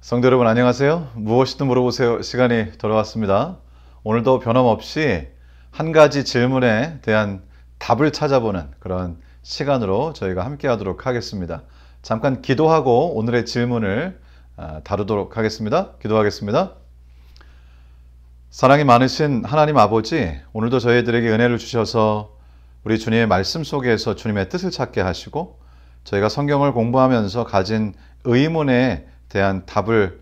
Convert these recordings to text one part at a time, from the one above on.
성도 여러분 안녕하세요. 무엇이든 물어보세요 시간이 돌아왔습니다. 오늘도 변함없이 한 가지 질문에 대한 답을 찾아보는 그런 시간으로 저희가 함께 하도록 하겠습니다. 잠깐 기도하고 오늘의 질문을 다루도록 하겠습니다. 기도하겠습니다. 사랑이 많으신 하나님 아버지, 오늘도 저희들에게 은혜를 주셔서 우리 주님의 말씀 속에서 주님의 뜻을 찾게 하시고 저희가 성경을 공부하면서 가진 의문에 대한 답을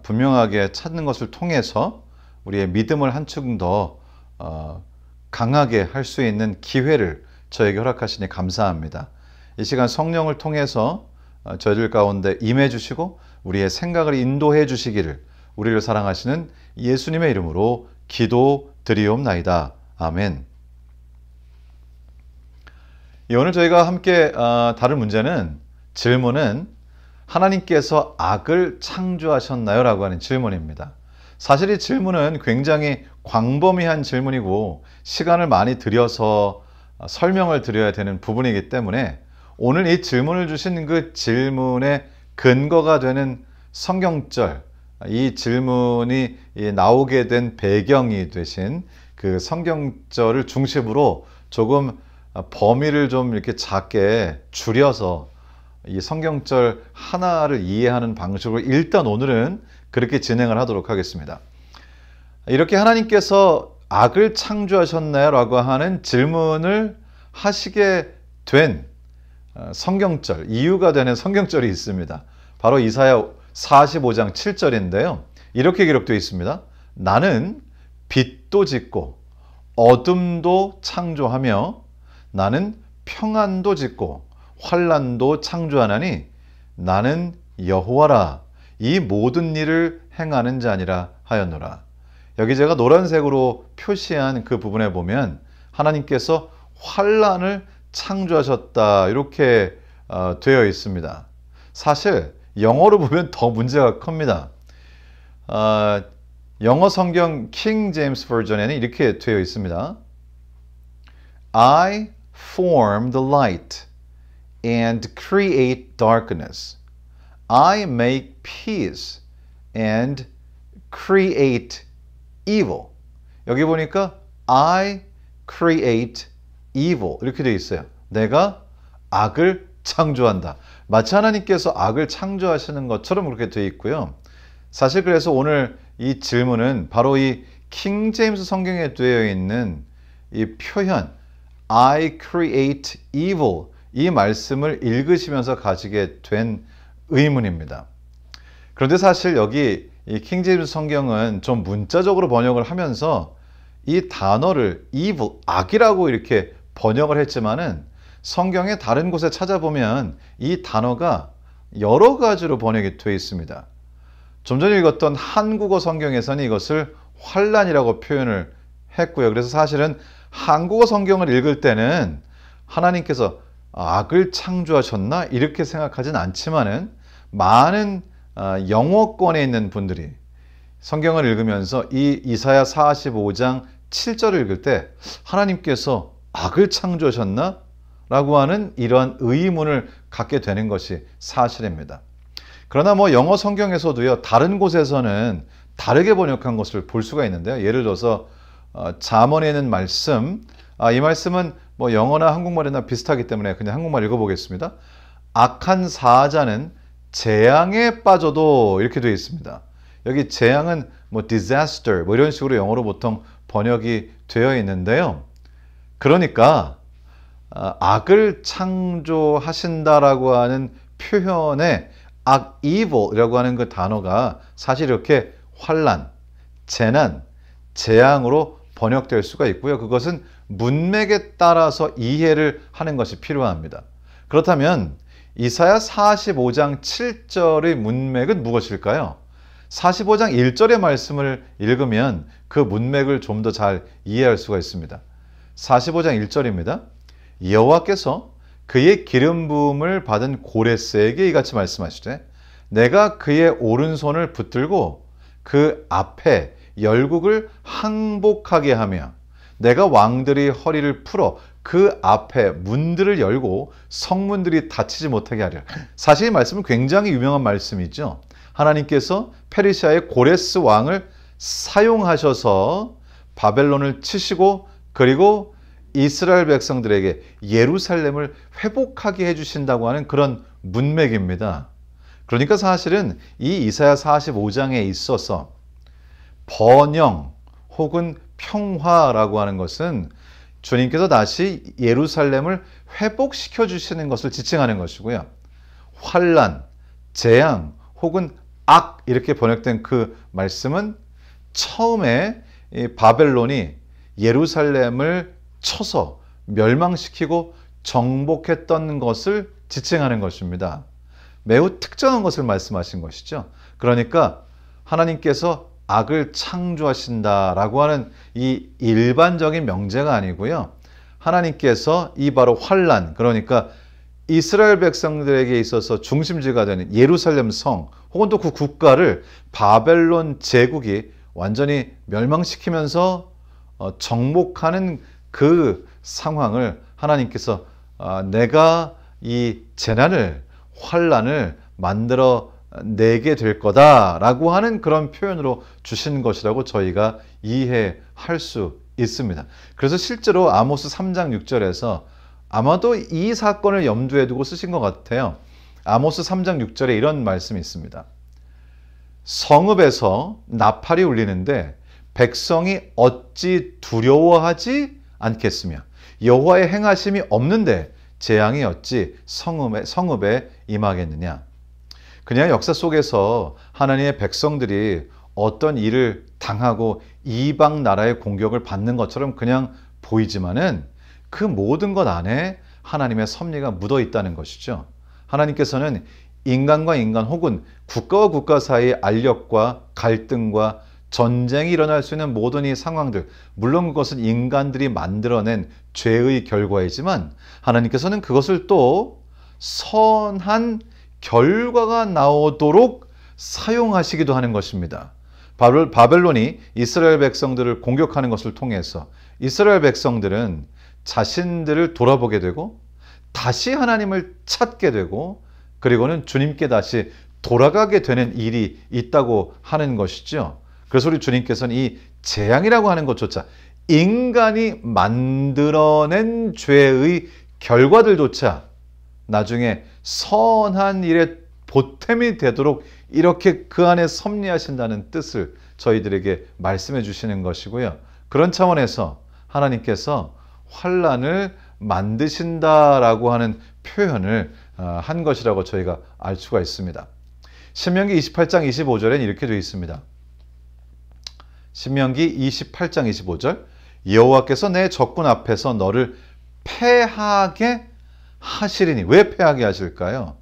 분명하게 찾는 것을 통해서 우리의 믿음을 한층 더 강하게 할 수 있는 기회를 저에게 허락하시니 감사합니다. 이 시간 성령을 통해서 저희들 가운데 임해 주시고 우리의 생각을 인도해 주시기를 우리를 사랑하시는 예수님의 이름으로 기도드리옵나이다. 아멘. 오늘 저희가 함께 다룰 문제는 질문은 하나님께서 악을 창조하셨나요? 라고 하는 질문입니다. 사실 이 질문은 굉장히 광범위한 질문이고 시간을 많이 들여서 설명을 드려야 되는 부분이기 때문에 오늘 이 질문을 주신 그 질문의 근거가 되는 성경절, 이 질문이 나오게 된 배경이 되신 그 성경절을 중심으로 조금 범위를 좀 이렇게 작게 줄여서 이 성경절 하나를 이해하는 방식으로 일단 오늘은 그렇게 진행을 하도록 하겠습니다. 이렇게 하나님께서 악을 창조하셨나요? 라고 하는 질문을 하시게 된 성경절, 이유가 되는 성경절이 있습니다. 바로 이사야 45장 7절인데요. 이렇게 기록되어 있습니다. 나는 빛도 짓고 어둠도 창조하며 나는 평안도 짓고 환난도 창조하나니 나는 여호와라. 이 모든 일을 행하는 자니라 하였노라. 여기 제가 노란색으로 표시한 그 부분에 보면 하나님께서 환난을 창조하셨다 이렇게 되어 있습니다. 사실 영어로 보면 더 문제가 큽니다. 영어 성경 킹 제임스 버전에는 이렇게 되어 있습니다. I form the light and create darkness. I make peace and create evil. 여기 보니까 I create evil 이렇게 되어 있어요. 내가 악을 창조한다. 마치 하나님께서 악을 창조하시는 것처럼 그렇게 되어 있고요. 사실 그래서 오늘 이 질문은 바로 이 킹 제임스 성경에 되어 있는 이 표현 I create evil 이 말씀을 읽으시면서 가지게 된 의문입니다. 그런데 사실 여기 이 킹 제임스 성경은 좀 문자적으로 번역을 하면서 이 단어를 evil, 악이라고 이렇게 번역을 했지만은 성경의 다른 곳에 찾아보면 이 단어가 여러 가지로 번역이 되어 있습니다. 좀 전에 읽었던 한국어 성경에서는 이것을 환난이라고 표현을 했고요. 그래서 사실은 한국어 성경을 읽을 때는 하나님께서 악을 창조하셨나? 이렇게 생각하진 않지만은 많은 영어권에 있는 분들이 성경을 읽으면서 이 이사야 45장 7절을 읽을 때 하나님께서 악을 창조하셨나? 라고 하는 이러한 의문을 갖게 되는 것이 사실입니다. 그러나 영어 성경에서도요, 다른 곳에서는 다르게 번역한 것을 볼 수가 있는데요. 예를 들어서 잠언에 있는 말씀, 이 말씀은 영어나 한국말이나 비슷하기 때문에 그냥 한국말 읽어보겠습니다. 악한 사자는 재앙에 빠져도 이렇게 되어 있습니다. 여기 재앙은 disaster 이런 식으로 영어로 보통 번역이 되어 있는데요. 그러니까 악을 창조하신다라고 하는 표현에 악, evil이라고 하는 그 단어가 사실 이렇게 환난, 재난, 재앙으로 번역될 수가 있고요. 그것은 문맥에 따라서 이해를 하는 것이 필요합니다. 그렇다면 이사야 45장 7절의 문맥은 무엇일까요? 45장 1절의 말씀을 읽으면 그 문맥을 좀 더 잘 이해할 수가 있습니다. 45장 1절입니다. 여호와께서 그의 기름 부음을 받은 고레스에게 이같이 말씀하시되 내가 그의 오른손을 붙들고 그 앞에 열국을 항복하게 하며 내가 왕들의 허리를 풀어 그 앞에 문들을 열고 성문들이 닫히지 못하게 하리라. 사실 이 말씀은 굉장히 유명한 말씀이죠. 하나님께서 페르시아의 고레스 왕을 사용하셔서 바벨론을 치시고 그리고 이스라엘 백성들에게 예루살렘을 회복하게 해주신다고 하는 그런 문맥입니다. 그러니까 사실은 이 이사야 45장에 있어서 번영 혹은 평화라고 하는 것은 주님께서 다시 예루살렘을 회복시켜 주시는 것을 지칭하는 것이고요. 환난, 재앙 혹은 악 이렇게 번역된 그 말씀은 처음에 이 바벨론이 예루살렘을 쳐서 멸망시키고 정복했던 것을 지칭하는 것입니다. 매우 특정한 것을 말씀하신 것이죠. 그러니까 하나님께서 악을 창조하신다라고 하는 이 일반적인 명제가 아니고요. 하나님께서 이 바로 환난, 그러니까 이스라엘 백성들에게 있어서 중심지가 되는 예루살렘 성 혹은 또 그 국가를 바벨론 제국이 완전히 멸망시키면서 정복하는 그 상황을 하나님께서 내가 이 재난을 환난을 만들어 내게 될 거다라고 하는 그런 표현으로 주신 것이라고 저희가 이해할 수 있습니다. 그래서 실제로 아모스 3장 6절에서 아마도 이 사건을 염두에 두고 쓰신 것 같아요. 아모스 3장 6절에 이런 말씀이 있습니다. 성읍에서 나팔이 울리는데 백성이 어찌 두려워하지 않겠으며 여호와의 행하심이 없는데 재앙이 어찌 성읍에 임하겠느냐. 그냥 역사 속에서 하나님의 백성들이 어떤 일을 당하고 이방 나라의 공격을 받는 것처럼 그냥 보이지만은 그 모든 것 안에 하나님의 섭리가 묻어 있다는 것이죠. 하나님께서는 인간과 인간 혹은 국가와 국가 사이의 알력과 갈등과 전쟁이 일어날 수 있는 모든 이 상황들, 물론 그것은 인간들이 만들어낸 죄의 결과이지만 하나님께서는 그것을 또 선한 결과가 나오도록 사용하시기도 하는 것입니다. 바벨론이 이스라엘 백성들을 공격하는 것을 통해서 이스라엘 백성들은 자신들을 돌아보게 되고 다시 하나님을 찾게 되고 그리고는 주님께 다시 돌아가게 되는 일이 있다고 하는 것이죠. 그래서 우리 주님께서는 이 재앙이라고 하는 것조차 인간이 만들어낸 죄의 결과들조차 나중에 선한 일의 보탬이 되도록 이렇게 그 안에 섭리하신다는 뜻을 저희들에게 말씀해 주시는 것이고요. 그런 차원에서 하나님께서 환난을 만드신다라고 하는 표현을 한 것이라고 저희가 알 수가 있습니다. 신명기 28장 25절엔 이렇게 되어 있습니다. 신명기 28장 25절 여호와께서 내 적군 앞에서 너를 패하게 하시리니. 왜 패하게 하실까요?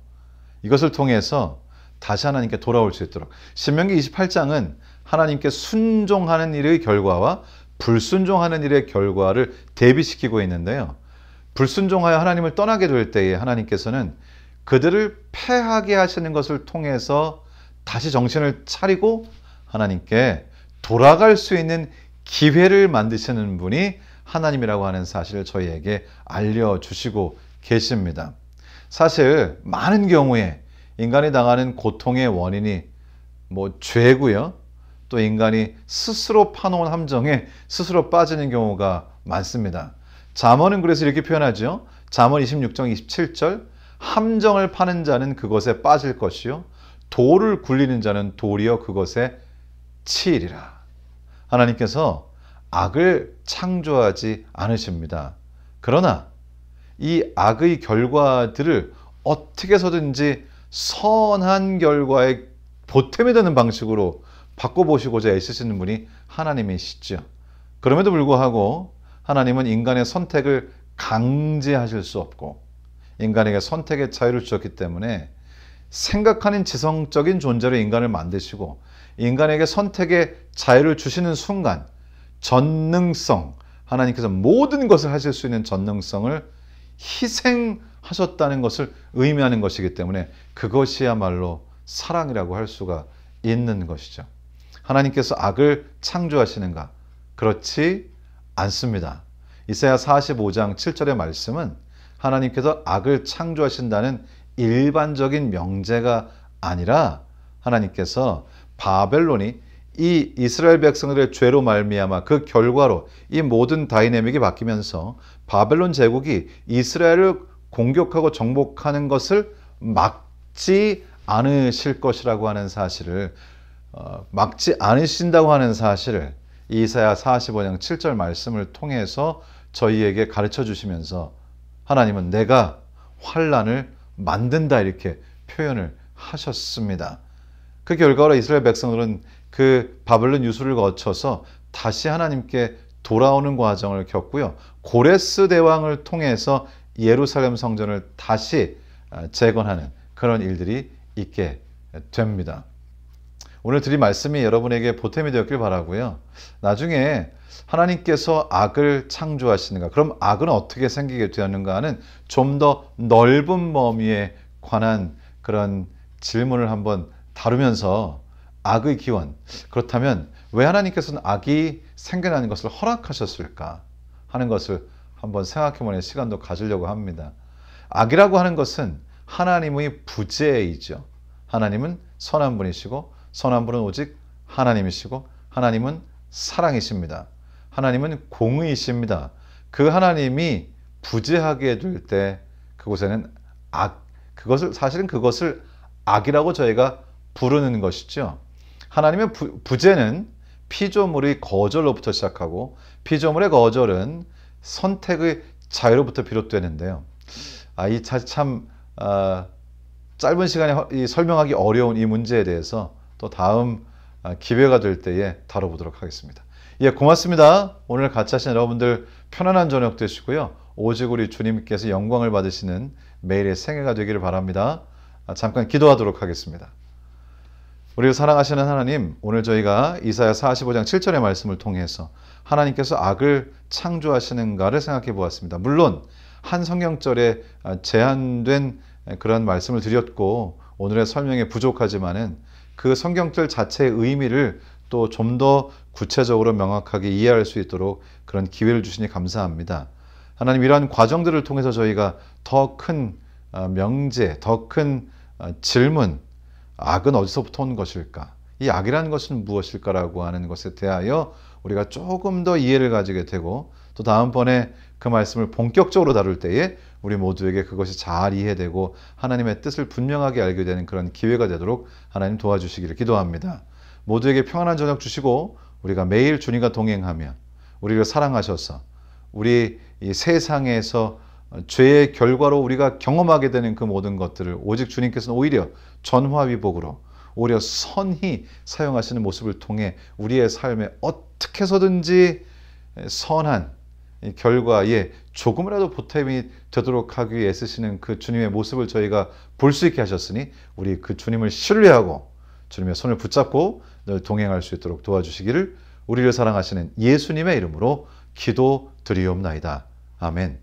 이것을 통해서 다시 하나님께 돌아올 수 있도록. 신명기 28장은 하나님께 순종하는 일의 결과와 불순종하는 일의 결과를 대비시키고 있는데요. 불순종하여 하나님을 떠나게 될 때에 하나님께서는 그들을 패하게 하시는 것을 통해서 다시 정신을 차리고 하나님께 돌아갈 수 있는 기회를 만드시는 분이 하나님이라고 하는 사실을 저희에게 알려주시고 계십니다. 사실 많은 경우에 인간이 당하는 고통의 원인이 죄고요. 또 인간이 스스로 파놓은 함정에 스스로 빠지는 경우가 많습니다. 잠언은 그래서 이렇게 표현하죠. 잠언 26장 27절 함정을 파는 자는 그것에 빠질 것이요 돌을 굴리는 자는 도리어 그것에 치이리라. 하나님께서 악을 창조하지 않으십니다. 그러나 이 악의 결과들을 어떻게 해서든지 선한 결과에 보탬이 되는 방식으로 바꿔보시고자 애쓰시는 분이 하나님이시죠. 그럼에도 불구하고 하나님은 인간의 선택을 강제하실 수 없고 인간에게 선택의 자유를 주셨기 때문에 생각하는 지성적인 존재로 인간을 만드시고 인간에게 선택의 자유를 주시는 순간 전능성, 하나님께서 모든 것을 하실 수 있는 전능성을 희생하셨다는 것을 의미하는 것이기 때문에 그것이야말로 사랑이라고 할 수가 있는 것이죠. 하나님께서 악을 창조하시는가? 그렇지 않습니다. 이사야 45장 7절의 말씀은 하나님께서 악을 창조하신다는 일반적인 명제가 아니라 하나님께서 바벨론이 이 이스라엘 백성들의 죄로 말미암아 그 결과로 이 모든 다이내믹이 바뀌면서 바벨론 제국이 이스라엘을 공격하고 정복하는 것을 막지 않으실 것이라고 하는 사실을 막지 않으신다고 하는 사실을 이사야 45장 7절 말씀을 통해서 저희에게 가르쳐 주시면서 하나님은 내가 환난을 만든다 이렇게 표현을 하셨습니다. 그 결과로 이스라엘 백성들은 그 바벨론 유수를 거쳐서 다시 하나님께 돌아오는 과정을 겪고요. 고레스 대왕을 통해서 예루살렘 성전을 다시 재건하는 그런 일들이 있게 됩니다. 오늘 드린 말씀이 여러분에게 보탬이 되었길 바라고요. 나중에 하나님께서 악을 창조하시는가? 그럼 악은 어떻게 생기게 되었는가 하는 좀 더 넓은 범위에 관한 그런 질문을 한번 다루면서 악의 기원, 그렇다면 왜 하나님께서는 악이 생겨나는 것을 허락하셨을까 하는 것을 한번 생각해보는 시간도 가지려고 합니다. 악이라고 하는 것은 하나님의 부재이죠. 하나님은 선한 분이시고 선한 분은 오직 하나님이시고 하나님은 사랑이십니다. 하나님은 공의이십니다. 그 하나님이 부재하게 될 때 그곳에는 사실은 그것을 악이라고 저희가 부르는 것이죠. 하나님의 부재는 피조물의 거절로부터 시작하고 피조물의 거절은 선택의 자유로부터 비롯되는데요. 참 짧은 시간에 설명하기 어려운 이 문제에 대해서 또 다음 기회가 될 때에 다뤄보도록 하겠습니다. 예, 고맙습니다. 오늘 같이 하신 여러분들 편안한 저녁 되시고요. 오직 우리 주님께서 영광을 받으시는 매일의 생애가 되기를 바랍니다. 잠깐 기도하도록 하겠습니다. 우리를 사랑하시는 하나님, 오늘 저희가 이사야 45장 7절의 말씀을 통해서 하나님께서 악을 창조하시는가를 생각해 보았습니다. 물론 한 성경절에 제한된 그런 말씀을 드렸고 오늘의 설명에 부족하지만은 그 성경절 자체의 의미를 또 좀 더 구체적으로 명확하게 이해할 수 있도록 그런 기회를 주시니 감사합니다. 하나님, 이러한 과정들을 통해서 저희가 더 큰 명제, 더 큰 질문, 악은 어디서부터 온 것일까? 이 악이라는 것은 무엇일까라고 하는 것에 대하여 우리가 조금 더 이해를 가지게 되고 또 다음번에 그 말씀을 본격적으로 다룰 때에 우리 모두에게 그것이 잘 이해되고 하나님의 뜻을 분명하게 알게 되는 그런 기회가 되도록 하나님 도와주시기를 기도합니다. 모두에게 평안한 저녁 주시고 우리가 매일 주님과 동행하며 우리를 사랑하셔서 우리 이 세상에서 죄의 결과로 우리가 경험하게 되는 그 모든 것들을 오직 주님께서는 오히려 전화위복으로 오히려 선히 사용하시는 모습을 통해 우리의 삶에 어떻게 해서든지 선한 결과에 조금이라도 보탬이 되도록 하기 위해 애쓰시는 그 주님의 모습을 저희가 볼 수 있게 하셨으니 우리 그 주님을 신뢰하고 주님의 손을 붙잡고 늘 동행할 수 있도록 도와주시기를 우리를 사랑하시는 예수님의 이름으로 기도드리옵나이다. 아멘.